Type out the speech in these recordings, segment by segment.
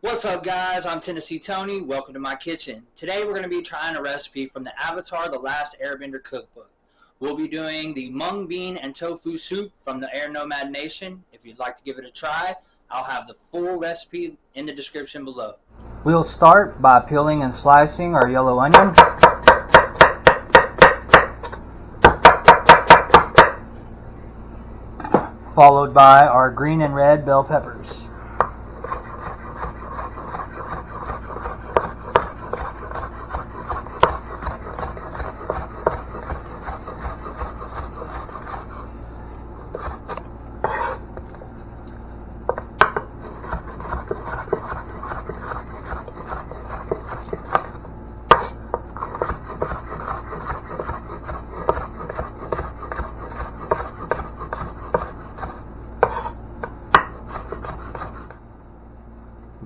What's up, guys? I'm Tennessee Tony. Welcome to my kitchen. Today we're going to be trying a recipe from the Avatar The Last Airbender cookbook. We'll be doing the mung bean and tofu soup from the Air Nomad Nation. If you'd like to give it a try, I'll have the full recipe in the description below. We'll start by peeling and slicing our yellow onion. Followed by our green and red bell peppers.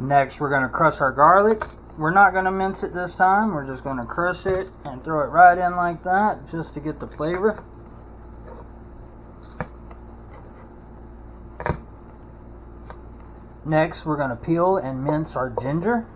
Next, we're going to crush our garlic. We're not going to mince it this time. We're just going to crush it and throw it right in like that just to get the flavor. Next, we're going to peel and mince our ginger.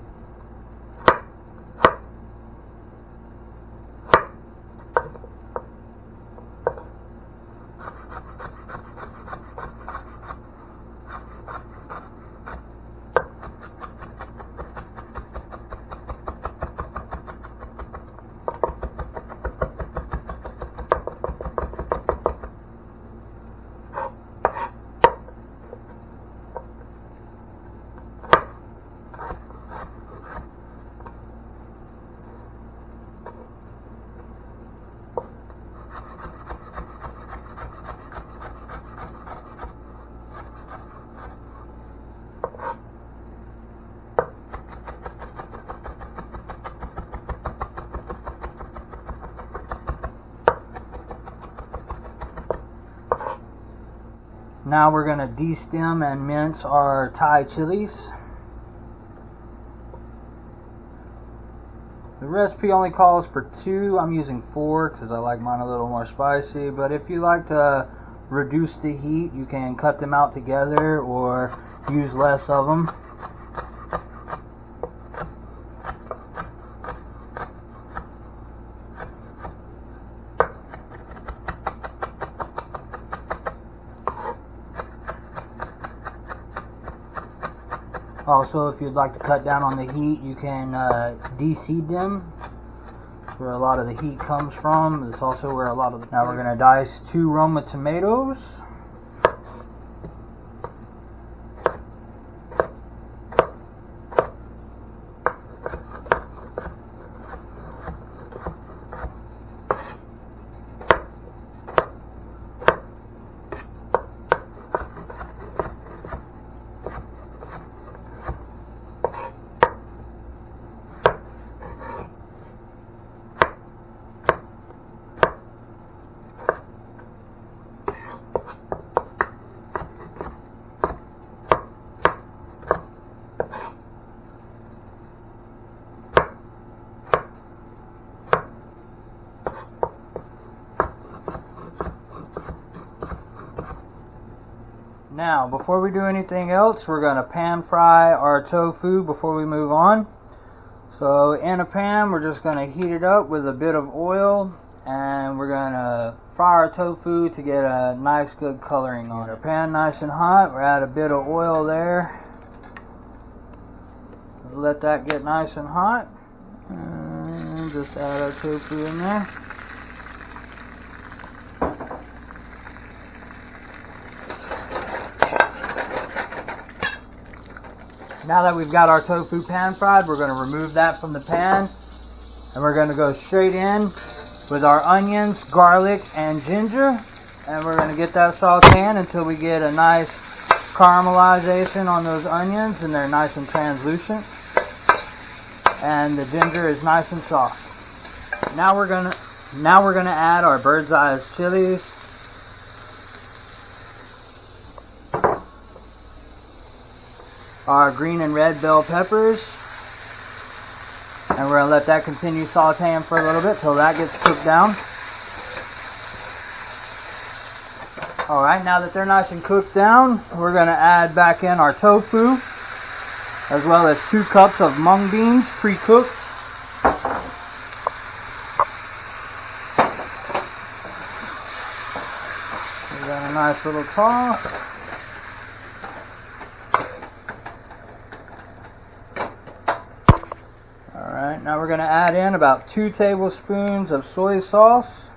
Now we're going to de-stem and mince our Thai chilies. The recipe only calls for 2. I'm using 4 because I like mine a little more spicy. But if you like to reduce the heat, you can cut them out together or use less of them. Also, if you'd like to cut down on the heat, you can de-seed them. That's where a lot of the heat comes from. It's also where a lot of the... Now we're going to dice 2 Roma tomatoes. Now, before we do anything else, we're going to pan fry our tofu before we move on. So in a pan, we're just going to heat it up with a bit of oil, and we're going to fry our tofu to get a nice good coloring on it. Our pan nice and hot. We're add a bit of oil there. Let that get nice and hot. And just add our tofu in there. Now that we've got our tofu pan fried, we're going to remove that from the pan, and we're going to go straight in with our onions, garlic, and ginger, and we're going to get that sauteing until we get a nice caramelization on those onions and they're nice and translucent, and the ginger is nice and soft. Now we're going to add our bird's eye chilies. Our green and red bell peppers, and we're going to let that continue sauteing for a little bit till that gets cooked down. Alright, now that they're nice and cooked down, we're going to add back in our tofu, as well as 2 cups of mung beans pre-cooked. We got a nice little toss. Alright, now we're going to add in about 2 tablespoons of soy sauce.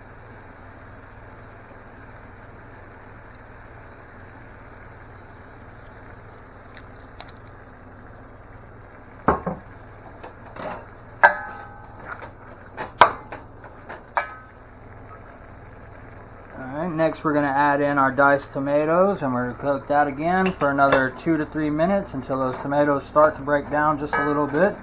Alright, next we're going to add in our diced tomatoes, and we're going to cook that again for another 2 to 3 minutes until those tomatoes start to break down just a little bit.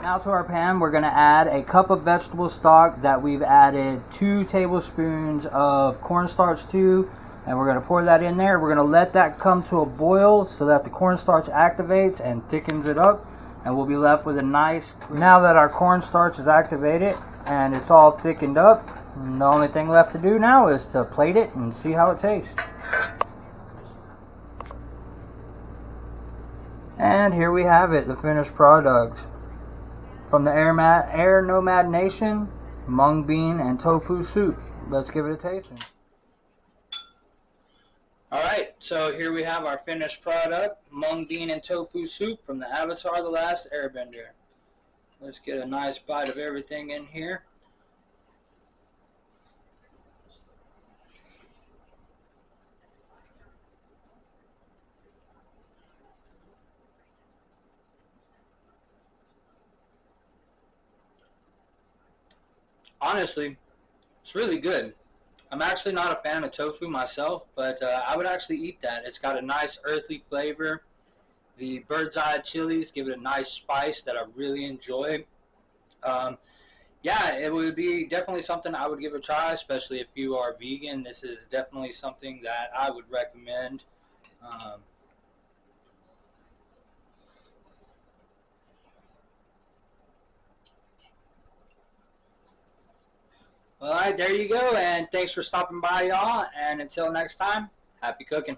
Now to our pan, we're going to add a cup of vegetable stock that we've added 2 tablespoons of cornstarch to, and we're going to pour that in there. We're going to let that come to a boil so that the cornstarch activates and thickens it up, and we'll be left with a nice, now that our cornstarch is activated and it's all thickened up, the only thing left to do now is to plate it and see how it tastes. And here we have it, the finished product. From the Air Nomad Nation, mung bean and tofu soup. Let's give it a tasting. Alright, so here we have our finished product, mung bean and tofu soup from the Avatar: The Last Airbender. Let's get a nice bite of everything in here. Honestly, it's really good. I'm actually not a fan of tofu myself, but I would actually eat that. It's got a nice earthy flavor. The bird's eye chilies give it a nice spice that I really enjoy. Yeah, it would be definitely something I would give a try, especially if you are vegan. This is definitely something that I would recommend. All right, there you go, and thanks for stopping by, y'all, and until next time, happy cooking.